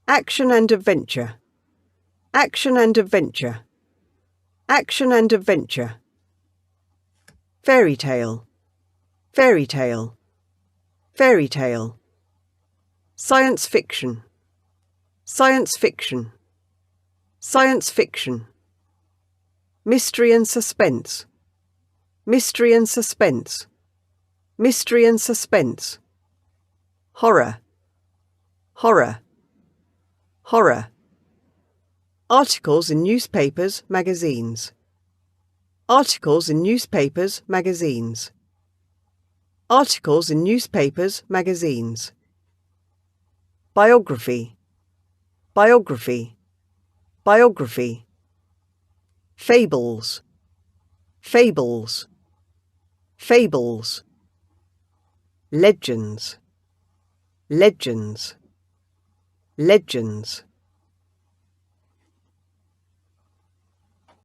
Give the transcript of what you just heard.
Action and adventure. Action and adventure. Action and adventure. Fairy tale. Fairy tale. Fairy tale. Science fiction. Science fiction. Science fiction. Mystery and suspense. Mystery and suspense. Mystery and suspense. Horror. Horror. Horror. Articles in newspapers, magazines. Articles in newspapers, magazines. Articles in newspapers, magazines. Biography. Biography. Biography. Fables. Fables. Fables. Legends. Legends. Legends.